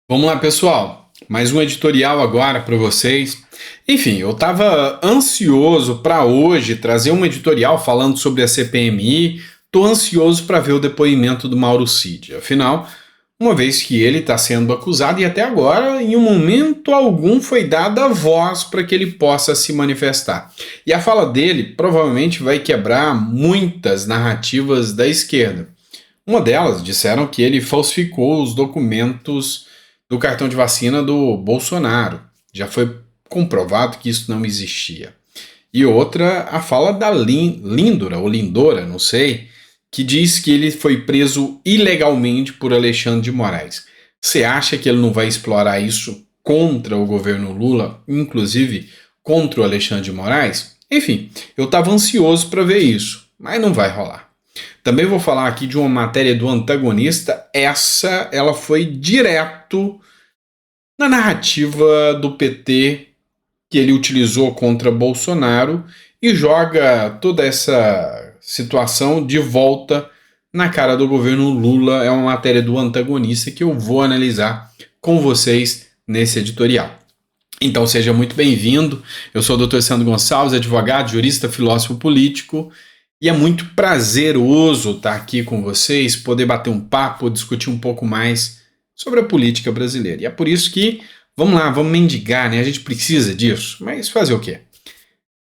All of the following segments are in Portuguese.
Vamos lá, pessoal. Mais um editorial agora para vocês. Enfim, eu estava ansioso para hoje trazer um editorial falando sobre a CPMI. Estou ansioso para ver o depoimento do Mauro Cid. Afinal, uma vez que ele está sendo acusado e até agora, em um momento algum, foi dada voz para que ele possa se manifestar. E a fala dele provavelmente vai quebrar muitas narrativas da esquerda. Uma delas disseram que ele falsificou os documentos do cartão de vacina do Bolsonaro. Já foi comprovado que isso não existia. E outra, a fala da Lindora, ou Lindora, não sei, que diz que ele foi preso ilegalmente por Alexandre de Moraes. Você acha que ele não vai explorar isso contra o governo Lula, inclusive contra o Alexandre de Moraes? Enfim, eu estava ansioso para ver isso, mas não vai rolar. Também vou falar aqui de uma matéria do Antagonista. Ela foi direto na narrativa do PT que ele utilizou contra Bolsonaro e joga toda essa situação de volta na cara do governo Lula. É uma matéria do Antagonista que eu vou analisar com vocês nesse editorial. Então seja muito bem-vindo. Eu sou o Dr. Sandro Gonçalves, advogado, jurista, filósofo político. E é muito prazeroso estar aqui com vocês, poder bater um papo, discutir um pouco mais sobre a política brasileira. E é por isso que, vamos lá, vamos mendigar, né? A gente precisa disso, mas fazer o quê?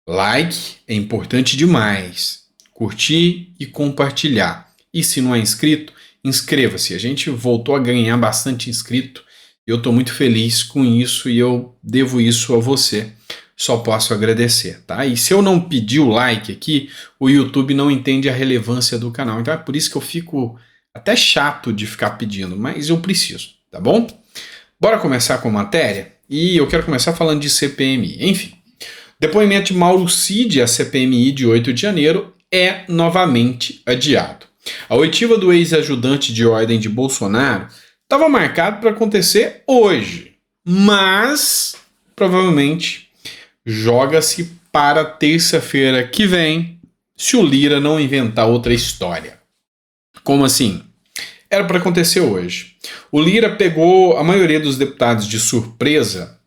Like é importante demais. Curtir e compartilhar. E se não é inscrito, inscreva-se. A gente voltou a ganhar bastante inscrito. Eu estou muito feliz com isso e eu devo isso a você. Só posso agradecer, tá? E se eu não pedir o like aqui, o YouTube não entende a relevância do canal. Então é por isso que eu fico até chato de ficar pedindo, mas eu preciso, tá bom? Bora começar com a matéria? E eu quero começar falando de CPMI. Enfim, depoimento de Mauro Cid à CPMI de 8 de janeiro é novamente adiado. A oitiva do ex-ajudante de ordem de Bolsonaro estava marcado para acontecer hoje, mas provavelmente joga-se para terça-feira que vem, se o Lira não inventar outra história. Como assim? Era para acontecer hoje. O Lira pegou a maioria dos deputados de surpresa,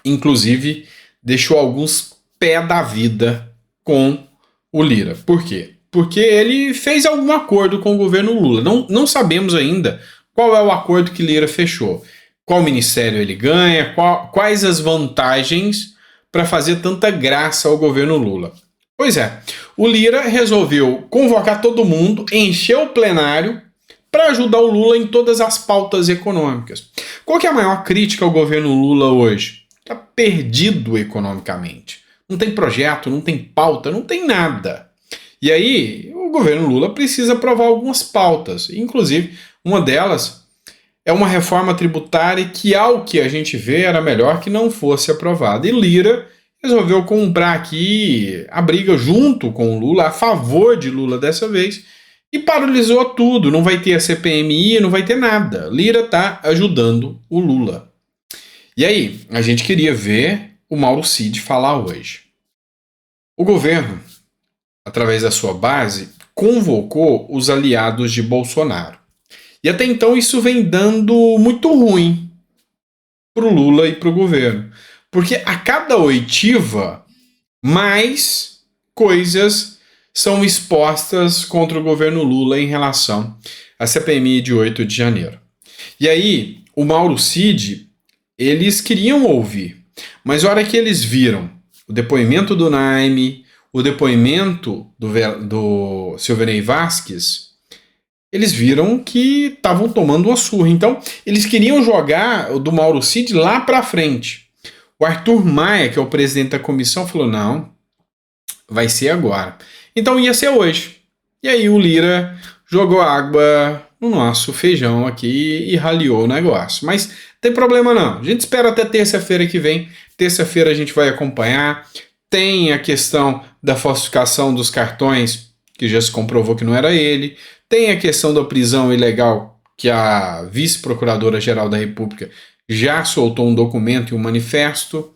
inclusive deixou alguns pé da vida com o Lira. Por quê? Porque ele fez algum acordo com o governo Lula. Não sabemos ainda qual é o acordo que Lira fechou. Qual ministério ele ganha, quais as vantagens para fazer tanta graça ao governo Lula. Pois é, o Lira resolveu convocar todo mundo, encher o plenário para ajudar o Lula em todas as pautas econômicas. Qual que é a maior crítica ao governo Lula hoje? Está perdido economicamente. Não tem projeto, não tem pauta, não tem nada. E aí, o governo Lula precisa aprovar algumas pautas. Inclusive, uma delas é uma reforma tributária que, ao que a gente vê, era melhor que não fosse aprovada. E Lira resolveu comprar aqui a briga junto com o Lula, a favor de Lula dessa vez, e paralisou tudo. Não vai ter a CPMI, não vai ter nada. Lira está ajudando o Lula. E aí, a gente queria ver o Mauro Cid falar hoje. O governo, através da sua base, convocou os aliados de Bolsonaro. E até então isso vem dando muito ruim para o Lula e para o governo. Porque a cada oitiva, mais coisas são expostas contra o governo Lula em relação à CPMI de 8 de janeiro. E aí, o Mauro Cid, eles queriam ouvir, mas a hora que eles viram o depoimento do Naime, o depoimento do Silvanei Vasquez, eles viram que estavam tomando uma surra. Então, eles queriam jogar o do Mauro Cid lá para frente. O Arthur Maia, que é o presidente da comissão, falou, não, vai ser agora. Então ia ser hoje. E aí o Lira jogou água no nosso feijão aqui e raliou o negócio. Mas não tem problema não. A gente espera até terça-feira que vem. Terça-feira a gente vai acompanhar. Tem a questão da falsificação dos cartões, que já se comprovou que não era ele. Tem a questão da prisão ilegal, que a vice-procuradora-geral da República já soltou um documento e um manifesto.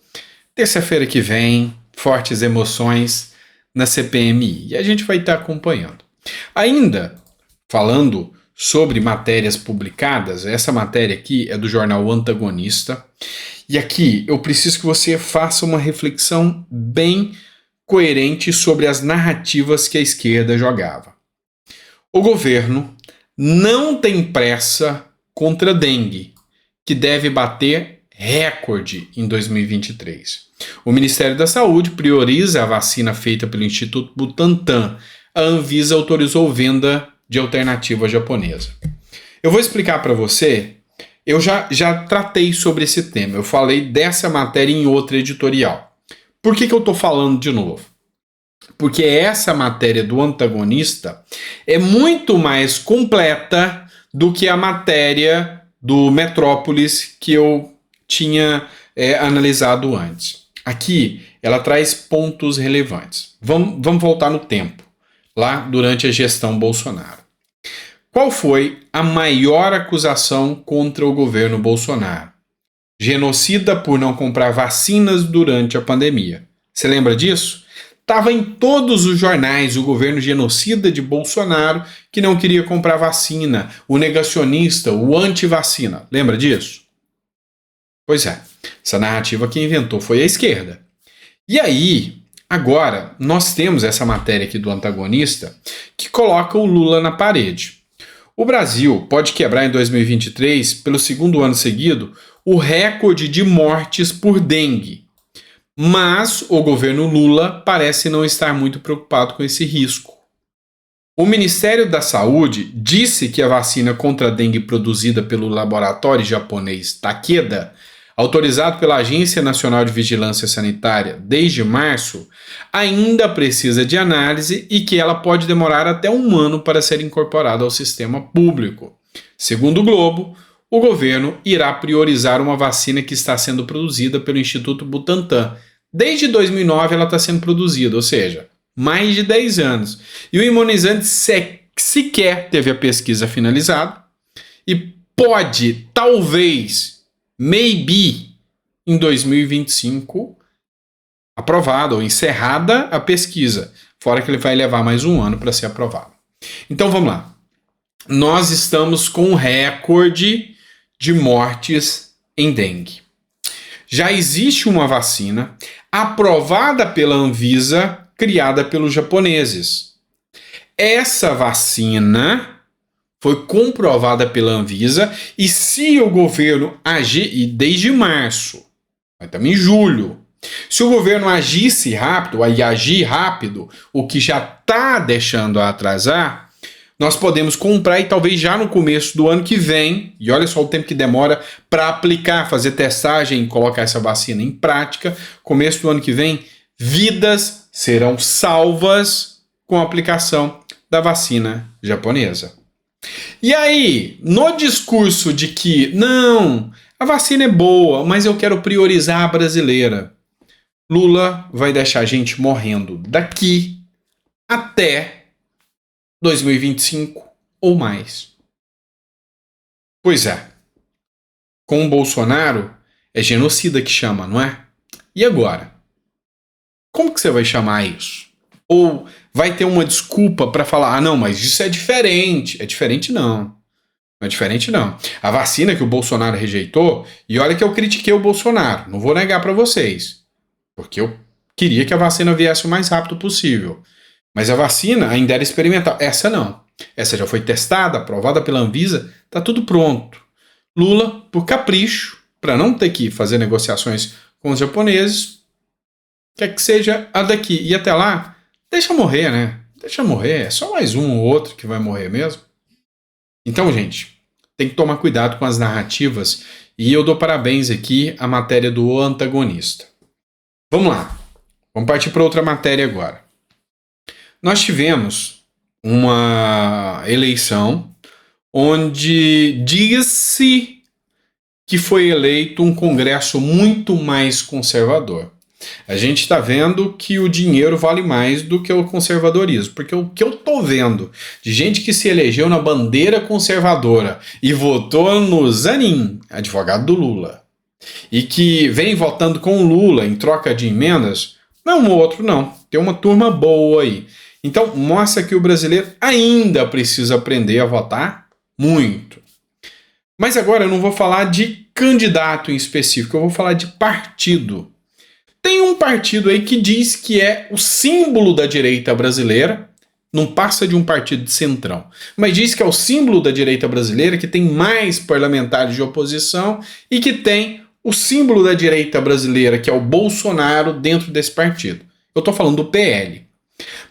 Terça-feira que vem, fortes emoções na CPMI. E a gente vai estar acompanhando. Ainda falando sobre matérias publicadas. Essa matéria aqui é do jornal O Antagonista. E aqui eu preciso que você faça uma reflexão bem coerente sobre as narrativas que a esquerda jogava. O governo não tem pressa contra a dengue, que deve bater recorde em 2023. O Ministério da Saúde prioriza a vacina feita pelo Instituto Butantan. A Anvisa autorizou venda de alternativa japonesa. Eu vou explicar para você, eu já tratei sobre esse tema, eu falei dessa matéria em outra editorial. Por que eu estou falando de novo? Porque essa matéria do Antagonista é muito mais completa do que a matéria do Metrópolis que eu tinha analisado antes. Aqui ela traz pontos relevantes. Vamos voltar no tempo, lá durante a gestão Bolsonaro. Qual foi a maior acusação contra o governo Bolsonaro? Genocida por não comprar vacinas durante a pandemia. Você lembra disso? Estava em todos os jornais o governo genocida de Bolsonaro que não queria comprar vacina, o negacionista, o anti-vacina. Lembra disso? Pois é, essa narrativa que inventou foi a esquerda. E aí, agora, nós temos essa matéria aqui do Antagonista que coloca o Lula na parede. O Brasil pode quebrar em 2023, pelo segundo ano seguido, o recorde de mortes por dengue. Mas o governo Lula parece não estar muito preocupado com esse risco. O Ministério da Saúde disse que a vacina contra a dengue produzida pelo laboratório japonês Takeda, autorizado pela Agência Nacional de Vigilância Sanitária desde março, ainda precisa de análise e que ela pode demorar até 1 ano para ser incorporada ao sistema público. Segundo o Globo, o governo irá priorizar uma vacina que está sendo produzida pelo Instituto Butantan. Desde 2009 ela está sendo produzida, ou seja, mais de 10 anos. E o imunizante sequer teve a pesquisa finalizada e pode, talvez, maybe, em 2025, aprovada ou encerrada a pesquisa, fora que ele vai levar mais 1 ano para ser aprovado. Então vamos lá. Nós estamos com um recorde de mortes em dengue. Já existe uma vacina aprovada pela Anvisa, criada pelos japoneses. Essa vacina foi comprovada pela Anvisa e se o governo agir, e desde março, mas também em julho, se o governo agisse rápido, aí agir rápido, o que já está deixando a atrasar, nós podemos comprar e talvez já no começo do ano que vem, e olha só o tempo que demora para aplicar, fazer testagem e colocar essa vacina em prática, começo do ano que vem, vidas serão salvas com a aplicação da vacina japonesa. E aí, no discurso de que, não, a vacina é boa, mas eu quero priorizar a brasileira, Lula vai deixar a gente morrendo daqui até 2025 ou mais. Pois é, com o Bolsonaro é genocida que chama, não é? E agora? Como que você vai chamar isso? Ou vai ter uma desculpa para falar, ah não, mas isso é diferente. É diferente não. Não é diferente não. A vacina que o Bolsonaro rejeitou, e olha que eu critiquei o Bolsonaro, não vou negar para vocês, porque eu queria que a vacina viesse o mais rápido possível. Mas a vacina ainda era experimental. Essa não. Essa já foi testada, aprovada pela Anvisa, está tudo pronto. Lula, por capricho, para não ter que fazer negociações com os japoneses, quer que seja a daqui. E até lá, deixa morrer, né? Deixa morrer. É só mais um ou outro que vai morrer mesmo. Então, gente, tem que tomar cuidado com as narrativas. E eu dou parabéns aqui à matéria do Antagonista. Vamos lá. Vamos partir para outra matéria agora. Nós tivemos uma eleição onde disse que foi eleito um Congresso muito mais conservador. A gente está vendo que o dinheiro vale mais do que o conservadorismo, porque o que eu estou vendo de gente que se elegeu na bandeira conservadora e votou no Zanin, advogado do Lula, e que vem votando com o Lula em troca de emendas, não é um outro não, tem uma turma boa aí. Então, mostra que o brasileiro ainda precisa aprender a votar muito. Mas agora eu não vou falar de candidato em específico, eu vou falar de partido. Tem um partido aí que diz que é o símbolo da direita brasileira, não passa de um partido de centrão, mas diz que é o símbolo da direita brasileira, que tem mais parlamentares de oposição e que tem o símbolo da direita brasileira, que é o Bolsonaro, dentro desse partido. Eu estou falando do PL.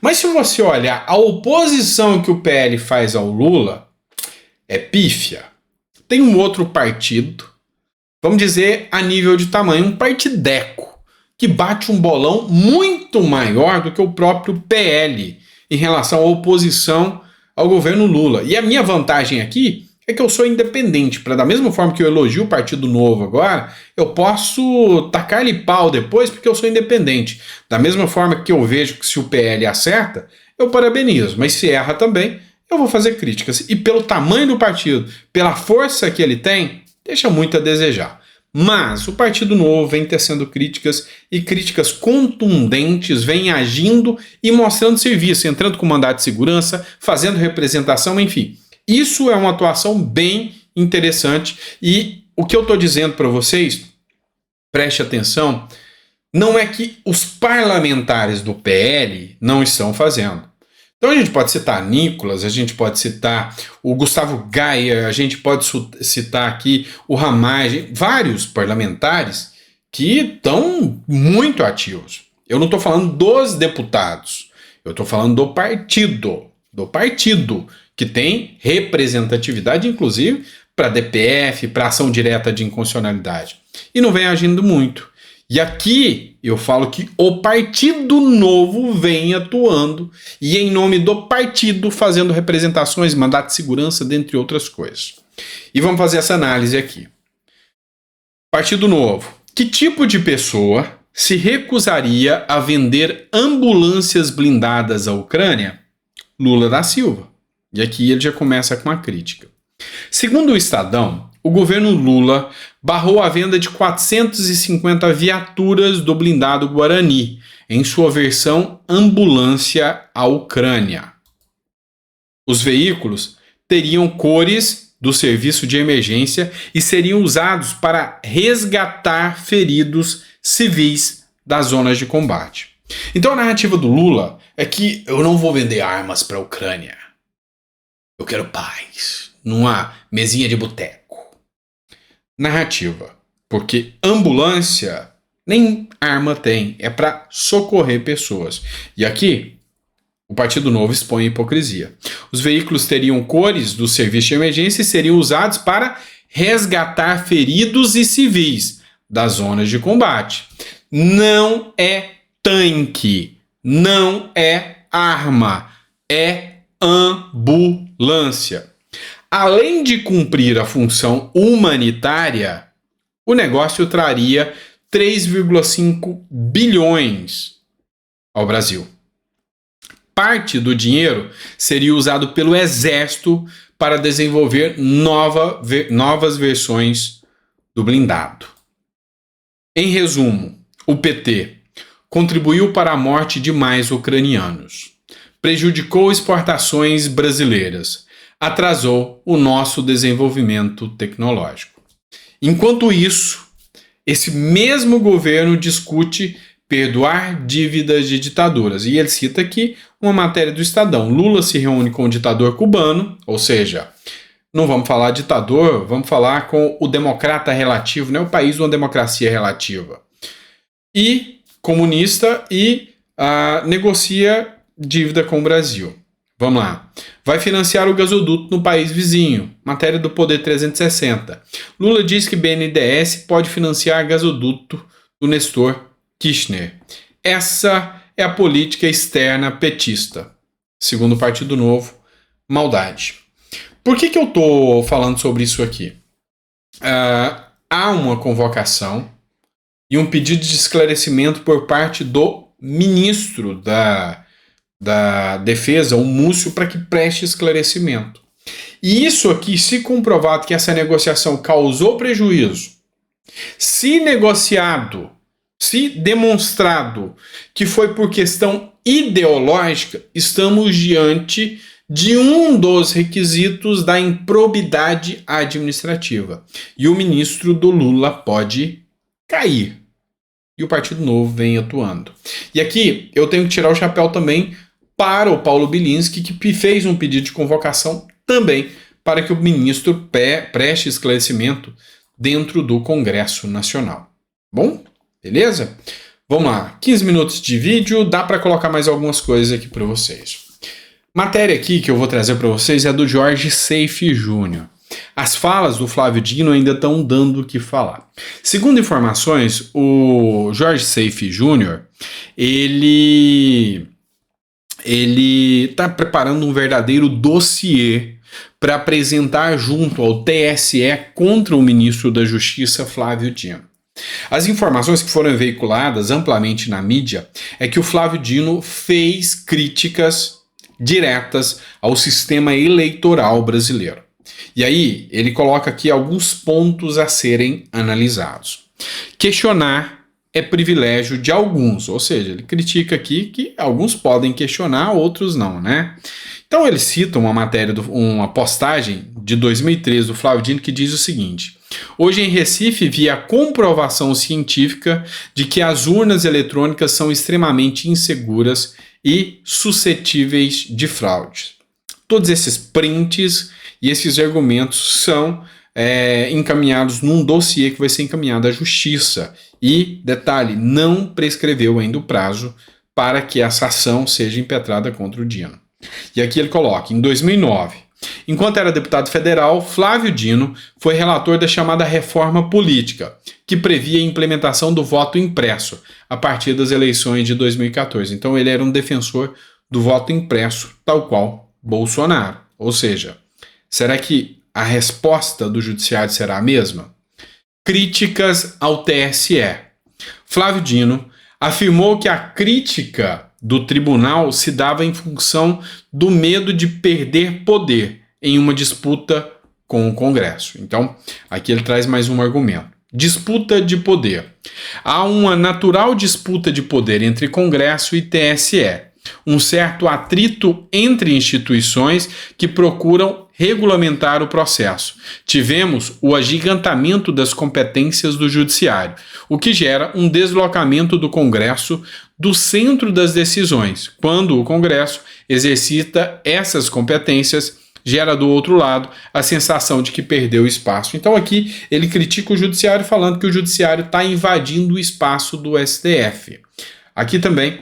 Mas se você olhar a oposição que o PL faz ao Lula, é pífia. Tem um outro partido, vamos dizer a nível de tamanho, um partideco, que bate um bolão muito maior do que o próprio PL em relação à oposição ao governo Lula. E a minha vantagem aqui é que eu sou independente, para da mesma forma que eu elogio o Partido Novo agora, eu posso tacar-lhe pau depois porque eu sou independente. Da mesma forma que eu vejo que se o PL acerta, eu parabenizo, mas se erra também, eu vou fazer críticas. E pelo tamanho do partido, pela força que ele tem, deixa muito a desejar. Mas o Partido Novo vem tecendo críticas e críticas contundentes, vem agindo e mostrando serviço, entrando com mandato de segurança, fazendo representação, enfim. Isso é uma atuação bem interessante e o que eu estou dizendo para vocês, preste atenção, não é que os parlamentares do PL não estão fazendo. Então a gente pode citar Nicolas, a gente pode citar o Gustavo Gaia, a gente pode citar aqui o Ramagem, vários parlamentares que estão muito ativos. Eu não estou falando dos deputados, eu estou falando do partido que tem representatividade, inclusive, para DPF, para ação direta de inconstitucionalidade. E não vem agindo muito. E aqui eu falo que o Partido Novo vem atuando e em nome do partido fazendo representações, mandato de segurança, dentre outras coisas. E vamos fazer essa análise aqui. Partido Novo. Que tipo de pessoa se recusaria a vender ambulâncias blindadas à Ucrânia? Lula da Silva. E aqui ele já começa com a crítica. Segundo o Estadão, o governo Lula barrou a venda de 450 viaturas do blindado Guarani, em sua versão ambulância à Ucrânia. Os veículos teriam cores do serviço de emergência e seriam usados para resgatar feridos civis das zonas de combate. Então a narrativa do Lula é que eu não vou vender armas para a Ucrânia. Eu quero paz, numa mesinha de boteco. Narrativa, porque ambulância nem arma tem, é para socorrer pessoas. E aqui, o Partido Novo expõe a hipocrisia. Os veículos teriam cores do serviço de emergência e seriam usados para resgatar feridos e civis das zonas de combate. Não é tanque, não é arma, é ambulância. Além de cumprir a função humanitária, o negócio traria 3,5 bilhões ao Brasil. Parte do dinheiro seria usado pelo Exército para desenvolver novas versões do blindado. Em resumo, o PT contribuiu para a morte de mais ucranianos, prejudicou exportações brasileiras, atrasou o nosso desenvolvimento tecnológico. Enquanto isso, esse mesmo governo discute perdoar dívidas de ditaduras. E ele cita aqui uma matéria do Estadão. Lula se reúne com o ditador cubano, ou seja, não vamos falar ditador, vamos falar com o democrata relativo, né? O país de uma democracia relativa. E comunista e negocia dívida com o Brasil. Vamos lá. Vai financiar o gasoduto no país vizinho. Matéria do Poder 360. Lula diz que BNDES pode financiar gasoduto do Nestor Kirchner. Essa é a política externa petista. Segundo o Partido Novo, maldade. Por que eu estou falando sobre isso aqui? Há uma convocação e um pedido de esclarecimento por parte do ministro da Defesa, o Múcio, para que preste esclarecimento. E isso aqui, se comprovado que essa negociação causou prejuízo, se negociado, se demonstrado que foi por questão ideológica, estamos diante de um dos requisitos da improbidade administrativa. E o ministro do Lula pode cair. E o Partido Novo vem atuando. E aqui eu tenho que tirar o chapéu também para o Paulo Bilinski, que fez um pedido de convocação também para que o ministro preste esclarecimento dentro do Congresso Nacional. Bom, beleza? Vamos lá, 15 minutos de vídeo, dá para colocar mais algumas coisas aqui para vocês. Matéria aqui que eu vou trazer para vocês é do Jorge Seife Júnior. As falas do Flávio Dino ainda estão dando o que falar. Segundo informações, o Jorge Seife Júnior, ele está preparando um verdadeiro dossiê para apresentar junto ao TSE contra o ministro da Justiça, Flávio Dino. As informações que foram veiculadas amplamente na mídia é que o Flávio Dino fez críticas diretas ao sistema eleitoral brasileiro. E aí, ele coloca aqui alguns pontos a serem analisados. Questionar é privilégio de alguns, ou seja, ele critica aqui que alguns podem questionar, outros não, né? Então ele cita uma matéria, uma postagem de 2013 do Flávio Dino que diz o seguinte: hoje em Recife vi a comprovação científica de que as urnas eletrônicas são extremamente inseguras e suscetíveis de fraude. Todos esses prints e esses argumentos são encaminhados num dossiê que vai ser encaminhado à Justiça. E, detalhe, não prescreveu ainda o prazo para que essa ação seja impetrada contra o Dino. E aqui ele coloca, em 2009, enquanto era deputado federal, Flávio Dino foi relator da chamada reforma política, que previa a implementação do voto impresso a partir das eleições de 2014. Então ele era um defensor do voto impresso, tal qual Bolsonaro. Ou seja, será que a resposta do judiciário será a mesma? Críticas ao TSE. Flávio Dino afirmou que a crítica do tribunal se dava em função do medo de perder poder em uma disputa com o Congresso. Então, aqui ele traz mais um argumento. Disputa de poder. Há uma natural disputa de poder entre Congresso e TSE. Um certo atrito entre instituições que procuram regulamentar o processo. Tivemos o agigantamento das competências do Judiciário, o que gera um deslocamento do Congresso do centro das decisões. Quando o Congresso exercita essas competências, gera do outro lado a sensação de que perdeu espaço. Então aqui ele critica o Judiciário falando que o Judiciário está invadindo o espaço do STF. Aqui também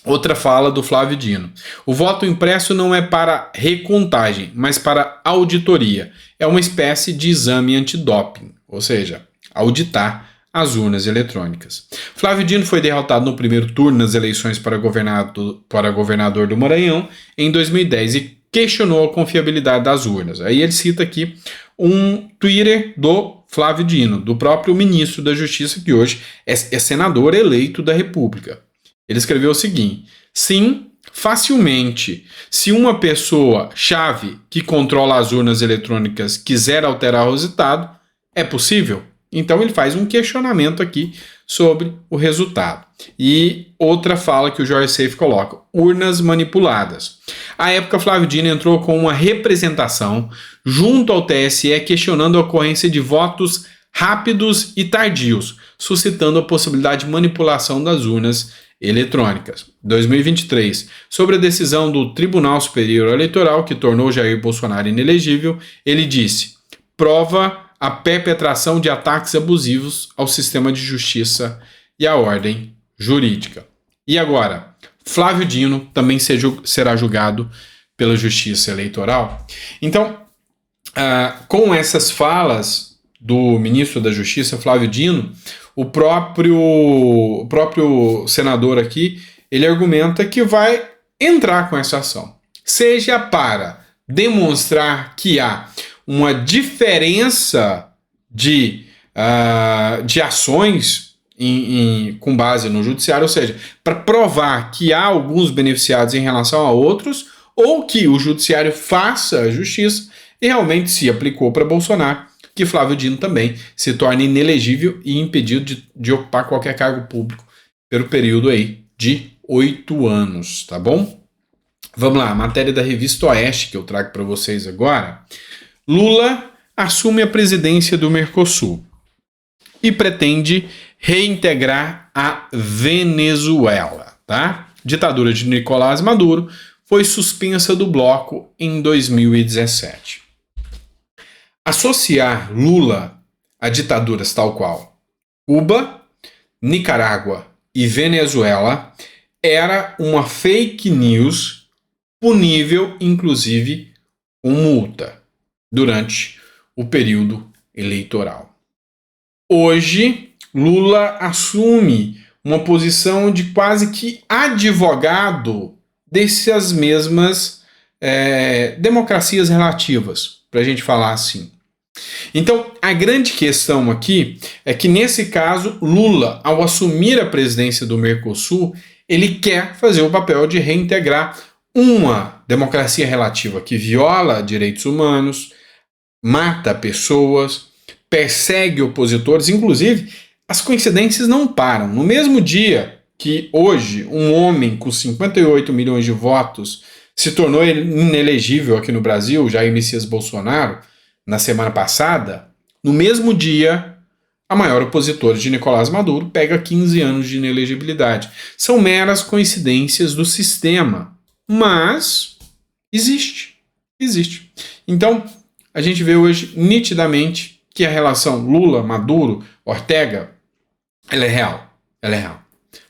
outra fala do Flávio Dino. O voto impresso não é para recontagem, mas para auditoria. É uma espécie de exame antidoping, ou seja, auditar as urnas eletrônicas. Flávio Dino foi derrotado no primeiro turno nas eleições para governador do Maranhão em 2010 e questionou a confiabilidade das urnas. Aí ele cita aqui um Twitter do Flávio Dino, do próprio ministro da Justiça, que hoje é senador eleito da República. Ele escreveu o seguinte: sim, facilmente, se uma pessoa-chave que controla as urnas eletrônicas quiser alterar o resultado, é possível? Então ele faz um questionamento aqui sobre o resultado. E outra fala que o Jorge Seife coloca: urnas manipuladas. À época, Flávio Dino entrou com uma representação junto ao TSE questionando a ocorrência de votos rápidos e tardios, suscitando a possibilidade de manipulação das urnas eletrônicas. 2023. Sobre a decisão do Tribunal Superior Eleitoral que tornou Jair Bolsonaro inelegível, ele disse: prova a perpetração de ataques abusivos ao sistema de justiça e à ordem jurídica. E agora, Flávio Dino também será julgado pela Justiça Eleitoral. Então, com essas falas do ministro da Justiça, Flávio Dino, o próprio senador aqui, ele argumenta que vai entrar com essa ação. Seja para demonstrar que há uma diferença de ações com base no judiciário, ou seja, para provar que há alguns beneficiados em relação a outros, ou que o judiciário faça a justiça e realmente se aplicou para Bolsonaro, que Flávio Dino também se torne inelegível e impedido de ocupar qualquer cargo público pelo período aí de 8 anos, tá bom? Vamos lá, matéria da revista Oeste que eu trago para vocês agora. Lula assume a presidência do Mercosul e pretende reintegrar a Venezuela, tá? Ditadura de Nicolás Maduro foi suspensa do bloco em 2017. Associar Lula a ditaduras tal qual Cuba, Nicarágua e Venezuela era uma fake news punível, inclusive, com multa durante o período eleitoral. Hoje, Lula assume uma posição de quase que advogado dessas mesmas democracias relativas, para a gente falar assim. Então, a grande questão aqui é que, nesse caso, Lula, ao assumir a presidência do Mercosul, ele quer fazer o papel de reintegrar uma democracia relativa que viola direitos humanos, mata pessoas, persegue opositores, inclusive as coincidências não param. No mesmo dia que hoje um homem com 58 milhões de votos se tornou inelegível aqui no Brasil, Jair Messias Bolsonaro, na semana passada, no mesmo dia, a maior opositora de Nicolás Maduro pega 15 anos de inelegibilidade. São meras coincidências do sistema, mas existe. Então, a gente vê hoje nitidamente que a relação Lula, Maduro, Ortega, ela é real.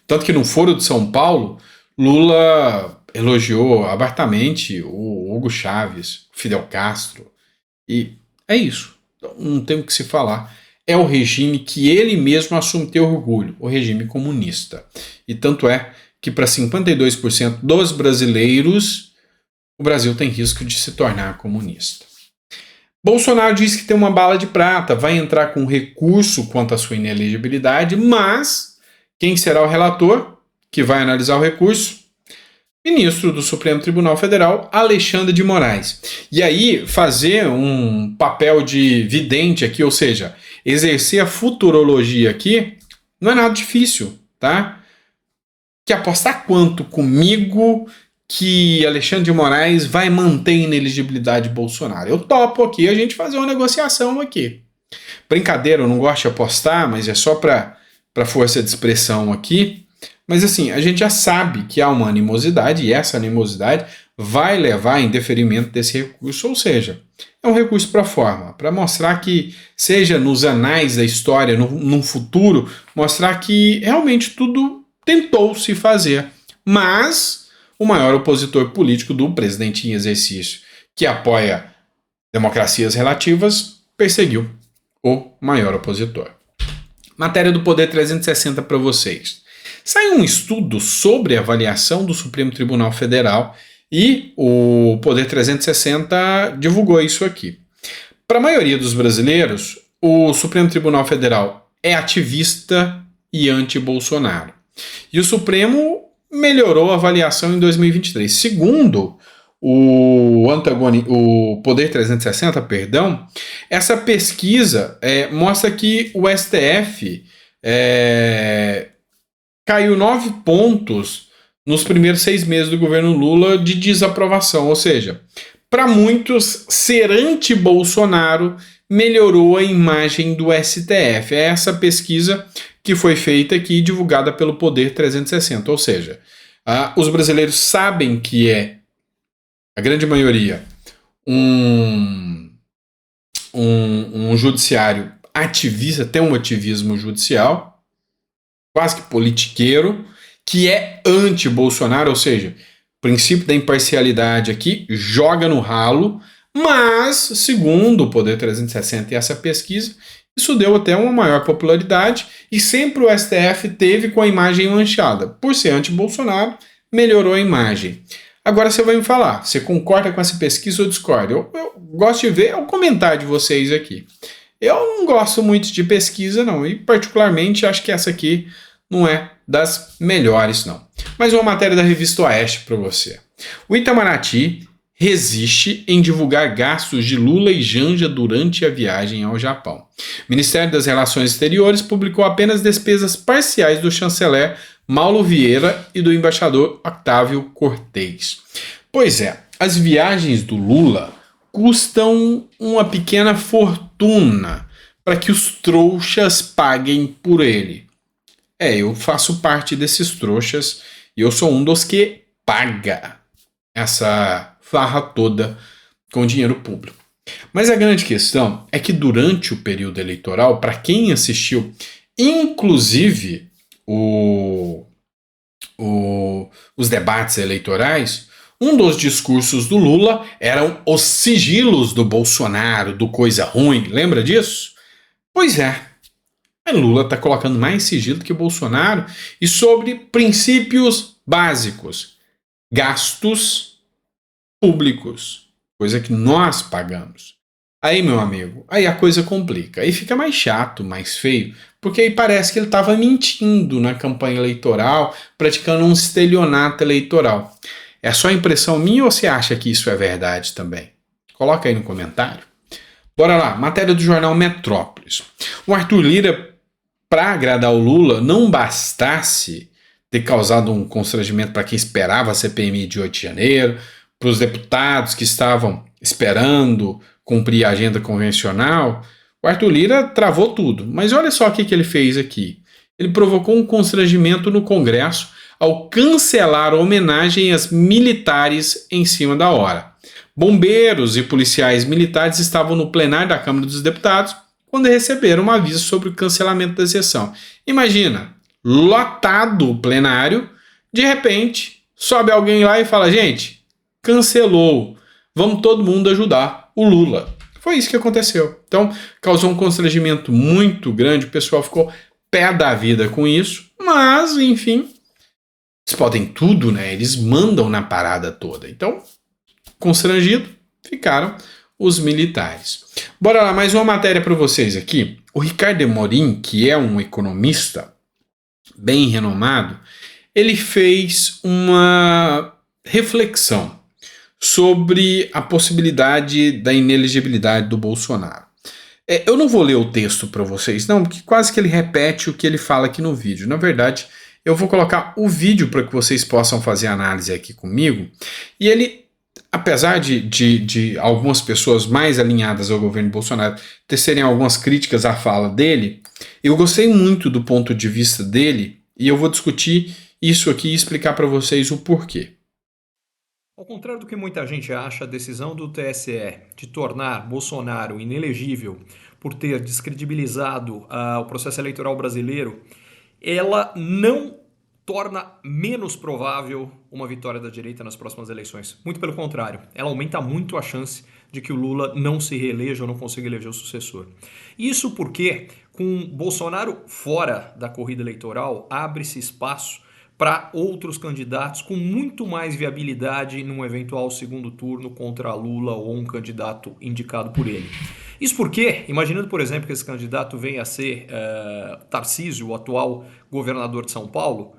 Tanto que no Foro de São Paulo, Lula elogiou abertamente o Hugo Chávez, o Fidel Castro, e é isso. Não tem o que se falar. É o regime que ele mesmo assume ter orgulho, o regime comunista. E tanto é que para 52% dos brasileiros, o Brasil tem risco de se tornar comunista. Bolsonaro diz que tem uma bala de prata, vai entrar com recurso quanto à sua inelegibilidade, mas quem será o relator que vai analisar o recurso? Ministro do Supremo Tribunal Federal, Alexandre de Moraes. E aí, fazer um papel de vidente aqui, ou seja, exercer a futurologia aqui, não é nada difícil, tá? Que apostar quanto comigo que Alexandre de Moraes vai manter a inelegibilidade de Bolsonaro? Eu topo aqui a gente fazer uma negociação aqui. Brincadeira, eu não gosto de apostar, mas é só para força de expressão aqui. Mas assim, a gente já sabe que há uma animosidade e essa animosidade vai levar em deferimento desse recurso, ou seja, é um recurso para forma, para mostrar que, seja nos anais da história, no futuro, mostrar que realmente tudo tentou se fazer, mas o maior opositor político do presidente em exercício, que apoia democracias relativas, perseguiu o maior opositor. Matéria do Poder 360 para vocês. Saiu um estudo sobre a avaliação do Supremo Tribunal Federal e o Poder 360 divulgou isso aqui. Para a maioria dos brasileiros, o Supremo Tribunal Federal é ativista e anti-Bolsonaro. E o Supremo melhorou a avaliação em 2023. Segundo o Poder 360, essa pesquisa mostra que o STF caiu 9 pontos nos primeiros 6 meses do governo Lula de desaprovação, ou seja, para muitos, ser anti-Bolsonaro melhorou a imagem do STF. É essa pesquisa que foi feita aqui e divulgada pelo Poder 360, ou seja, os brasileiros sabem que a grande maioria, um judiciário ativista, tem um ativismo judicial, quase que politiqueiro, que é anti-Bolsonaro, ou seja, o princípio da imparcialidade aqui joga no ralo, mas, segundo o Poder 360 e essa pesquisa, isso deu até uma maior popularidade e sempre o STF teve com a imagem manchada. Por ser anti-Bolsonaro, melhorou a imagem. Agora você vai me falar, você concorda com essa pesquisa ou discorda? Eu gosto de ver o comentário de vocês aqui. Eu não gosto muito de pesquisa, não, e particularmente acho que essa aqui não é das melhores, não. Mas uma matéria da revista Oeste para você. O Itamaraty resiste em divulgar gastos de Lula e Janja durante a viagem ao Japão. O Ministério das Relações Exteriores publicou apenas despesas parciais do chanceler Mauro Vieira e do embaixador Octávio Cortez. Pois é, as viagens do Lula custam uma pequena fortuna para que os trouxas paguem por ele. Eu faço parte desses trouxas e eu sou um dos que paga essa farra toda com dinheiro público. Mas a grande questão é que durante o período eleitoral, para quem assistiu, inclusive os debates eleitorais, um dos discursos do Lula eram os sigilos do Bolsonaro, do coisa ruim. Lembra disso? Pois é. Lula está colocando mais sigilo que o Bolsonaro e sobre princípios básicos. Gastos públicos, coisa que nós pagamos. Aí, meu amigo, aí a coisa complica. Aí fica mais chato, mais feio, porque aí parece que ele estava mentindo na campanha eleitoral, praticando um estelionato eleitoral. É só impressão minha ou você acha que isso é verdade também? Coloca aí no comentário. Bora lá, matéria do jornal Metrópolis. O Arthur Lira, para agradar o Lula, não bastasse ter causado um constrangimento para quem esperava a CPMI de 8 de janeiro, para os deputados que estavam esperando cumprir a agenda convencional, o Arthur Lira travou tudo. Mas olha só o que ele fez aqui. Ele provocou um constrangimento no Congresso ao cancelar a homenagem às militares em cima da hora. Bombeiros e policiais militares estavam no plenário da Câmara dos Deputados quando receberam um aviso sobre o cancelamento da sessão. Imagina, lotado o plenário, de repente sobe alguém lá e fala: gente, cancelou, vamos todo mundo ajudar o Lula. Foi isso que aconteceu. Então, causou um constrangimento muito grande, o pessoal ficou pé da vida com isso, mas, enfim, eles podem tudo, né? Eles mandam na parada toda. Então, constrangido, ficaram os militares. Bora lá, mais uma matéria para vocês aqui. O Ricardo Amorim, que é um economista bem renomado, ele fez uma reflexão sobre a possibilidade da inelegibilidade do Bolsonaro. Eu não vou ler o texto para vocês, não, porque quase que ele repete o que ele fala aqui no vídeo. Na verdade, eu vou colocar o vídeo para que vocês possam fazer a análise aqui comigo. E ele, apesar de algumas pessoas mais alinhadas ao governo Bolsonaro tecerem algumas críticas à fala dele, eu gostei muito do ponto de vista dele e eu vou discutir isso aqui e explicar para vocês o porquê. Ao contrário do que muita gente acha, a decisão do TSE de tornar Bolsonaro inelegível por ter descredibilizado o processo eleitoral brasileiro, ela não torna menos provável uma vitória da direita nas próximas eleições. Muito pelo contrário, ela aumenta muito a chance de que o Lula não se reeleja ou não consiga eleger o sucessor. Isso porque, com Bolsonaro fora da corrida eleitoral, abre-se espaço para outros candidatos com muito mais viabilidade num eventual segundo turno contra Lula ou um candidato indicado por ele. Isso porque, imaginando, por exemplo, que esse candidato venha a ser Tarcísio, o atual governador de São Paulo,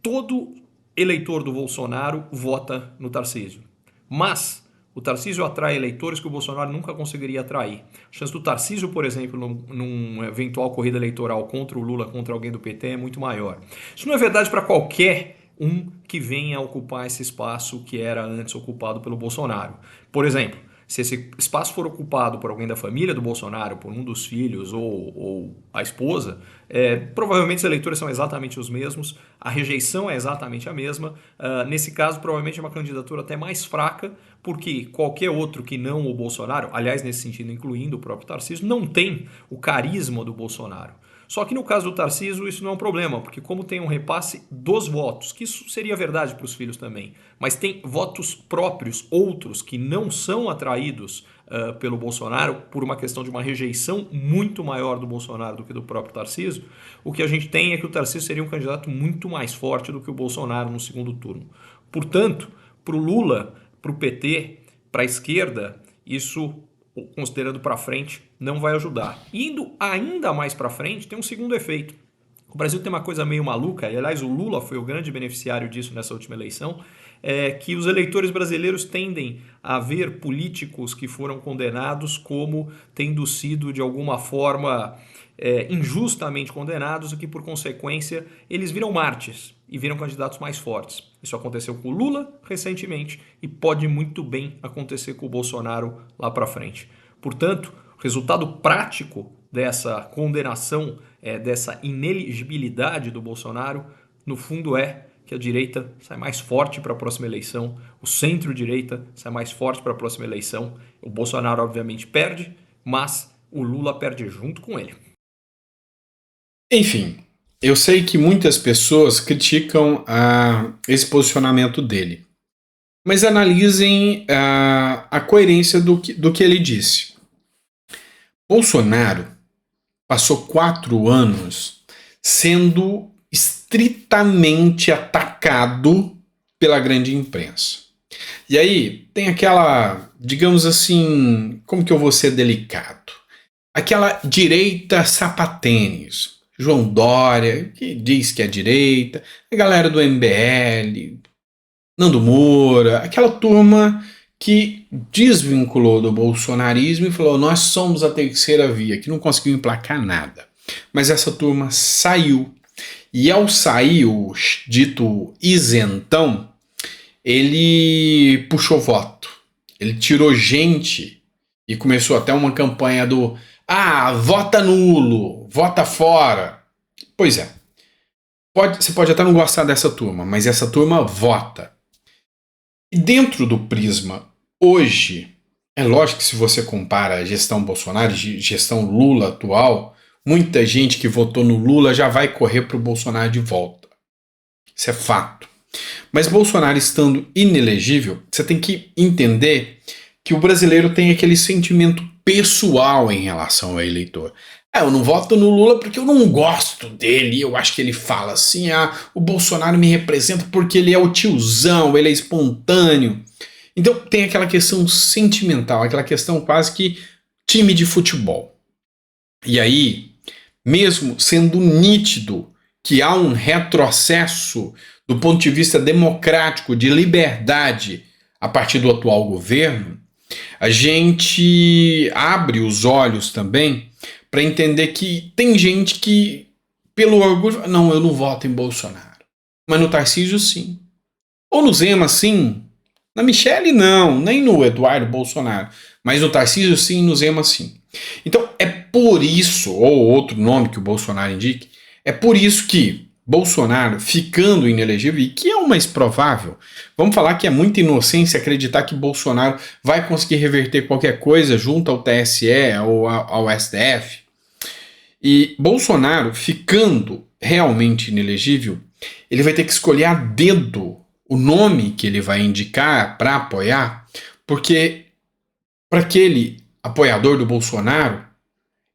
todo eleitor do Bolsonaro vota no Tarcísio. Mas o Tarcísio atrai eleitores que o Bolsonaro nunca conseguiria atrair. A chance do Tarcísio, por exemplo, num eventual corrida eleitoral contra o Lula, contra alguém do PT, é muito maior. Isso não é verdade para qualquer um que venha ocupar esse espaço que era antes ocupado pelo Bolsonaro. Por exemplo, se esse espaço for ocupado por alguém da família do Bolsonaro, por um dos filhos ou a esposa, provavelmente os eleitores são exatamente os mesmos, a rejeição é exatamente a mesma. Nesse caso, provavelmente é uma candidatura até mais fraca, porque qualquer outro que não o Bolsonaro, aliás, nesse sentido, incluindo o próprio Tarcísio, não tem o carisma do Bolsonaro. Só que no caso do Tarcísio isso não é um problema, porque como tem um repasse dos votos, que isso seria verdade para os filhos também, mas tem votos próprios, outros, que não são atraídos pelo Bolsonaro por uma questão de uma rejeição muito maior do Bolsonaro do que do próprio Tarcísio, o que a gente tem é que o Tarcísio seria um candidato muito mais forte do que o Bolsonaro no segundo turno. Portanto, para o Lula, para o PT, para a esquerda, isso, considerando para frente, não vai ajudar. Indo ainda mais para frente, tem um segundo efeito. O Brasil tem uma coisa meio maluca, e aliás o Lula foi o grande beneficiário disso nessa última eleição, que os eleitores brasileiros tendem a ver políticos que foram condenados como tendo sido de alguma forma injustamente condenados e que, por consequência, eles viram mártires e viram candidatos mais fortes. Isso aconteceu com o Lula recentemente e pode muito bem acontecer com o Bolsonaro lá para frente. Portanto, o resultado prático dessa condenação, dessa ineligibilidade do Bolsonaro, no fundo é que a direita sai mais forte para a próxima eleição, o centro-direita sai mais forte para a próxima eleição. O Bolsonaro, obviamente, perde, mas o Lula perde junto com ele. Enfim, eu sei que muitas pessoas criticam esse posicionamento dele, mas analisem a coerência do que ele disse. Bolsonaro passou 4 anos sendo estritamente atacado pela grande imprensa. E aí tem aquela, digamos assim, como que eu vou ser delicado? Aquela direita sapatênis, João Dória, que diz que é direita, a galera do MBL, Nando Moura, aquela turma que desvinculou do bolsonarismo e falou: nós somos a terceira via, que não conseguiu emplacar nada. Mas essa turma saiu. E ao sair, o dito isentão, ele puxou voto. Ele tirou gente e começou até uma campanha do vota nulo, vota fora. Pois é. Você pode até não gostar dessa turma, mas essa turma vota. E dentro do prisma, hoje, é lógico que se você compara a gestão Bolsonaro e gestão Lula atual, muita gente que votou no Lula já vai correr para o Bolsonaro de volta. Isso é fato. Mas Bolsonaro estando inelegível, você tem que entender que o brasileiro tem aquele sentimento pessoal em relação ao eleitor. Eu não voto no Lula porque eu não gosto dele, eu acho que ele fala assim, o Bolsonaro me representa porque ele é o tiozão, ele é espontâneo. Então tem aquela questão sentimental, aquela questão quase que time de futebol. E aí, mesmo sendo nítido que há um retrocesso do ponto de vista democrático, de liberdade, a partir do atual governo, a gente abre os olhos também para entender que tem gente que, pelo orgulho, não, eu não voto em Bolsonaro. Mas no Tarcísio, sim. Ou no Zema, sim. Na Michele, não. Nem no Eduardo Bolsonaro. Mas no Tarcísio, sim. No Zema, sim. Então, é por isso, ou outro nome que o Bolsonaro indique, é por isso que Bolsonaro, ficando inelegível, e que é o mais provável, vamos falar que é muita inocência acreditar que Bolsonaro vai conseguir reverter qualquer coisa junto ao TSE ou ao STF. E Bolsonaro, ficando realmente inelegível, ele vai ter que escolher a dedo o nome que ele vai indicar para apoiar, porque para aquele apoiador do Bolsonaro,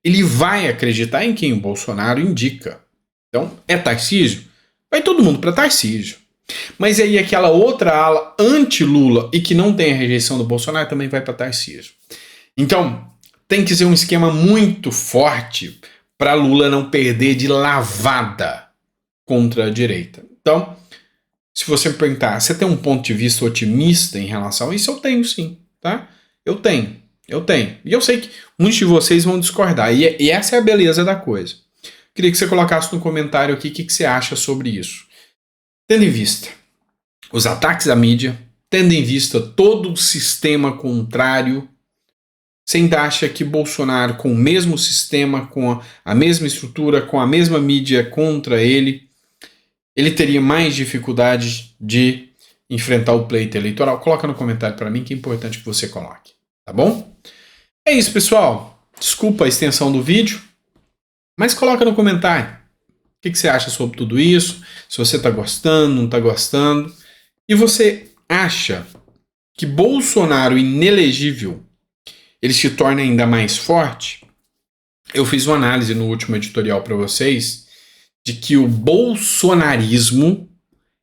ele vai acreditar em quem o Bolsonaro indica. Então, é Tarcísio? Vai todo mundo para Tarcísio. Mas aí aquela outra ala anti-Lula e que não tem a rejeição do Bolsonaro também vai para Tarcísio. Então, tem que ser um esquema muito forte para Lula não perder de lavada contra a direita. Então, se você me perguntar, você tem um ponto de vista otimista em relação a isso? Eu tenho sim, tá? Eu tenho. E eu sei que muitos de vocês vão discordar. E essa é a beleza da coisa. Queria que você colocasse no comentário aqui o que você acha sobre isso. Tendo em vista os ataques à mídia, tendo em vista todo o sistema contrário, você ainda acha que Bolsonaro, com o mesmo sistema, com a mesma estrutura, com a mesma mídia contra ele teria mais dificuldade de enfrentar o pleito eleitoral? Coloca no comentário para mim que é importante que você coloque, tá bom? É isso, pessoal. Desculpa a extensão do vídeo, mas coloca no comentário o que você acha sobre tudo isso, se você está gostando, não está gostando. E você acha que Bolsonaro inelegível ele se torna ainda mais forte? Eu fiz uma análise no último editorial para vocês de que o bolsonarismo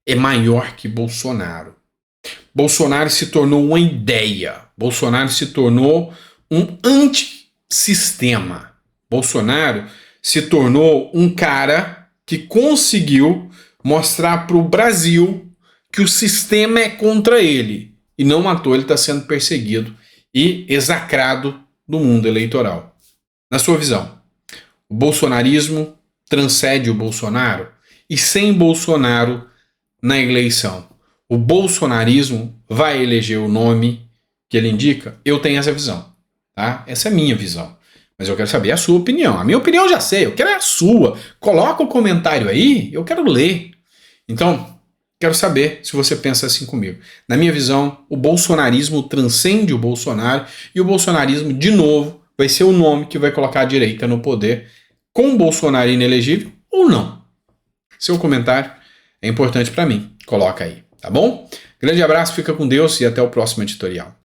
é maior que Bolsonaro. Bolsonaro se tornou uma ideia. Bolsonaro se tornou um antissistema. Bolsonaro se tornou um cara que conseguiu mostrar para o Brasil que o sistema é contra ele. E não à toa ele está sendo perseguido e execrado do mundo eleitoral. Na sua visão, O bolsonarismo transcende o Bolsonaro e sem Bolsonaro na eleição, o bolsonarismo vai eleger o nome que ele indica? Eu tenho essa visão, tá? Essa é a minha visão. Mas eu quero saber a sua opinião. A minha opinião eu já sei, eu quero a sua. Coloca o comentário aí, eu quero ler. Então, quero saber se você pensa assim comigo. Na minha visão, o bolsonarismo transcende o Bolsonaro e o bolsonarismo, de novo, vai ser o nome que vai colocar a direita no poder com o Bolsonaro inelegível ou não. Seu comentário é importante para mim. Coloca aí, tá bom? Grande abraço, fica com Deus e até o próximo editorial.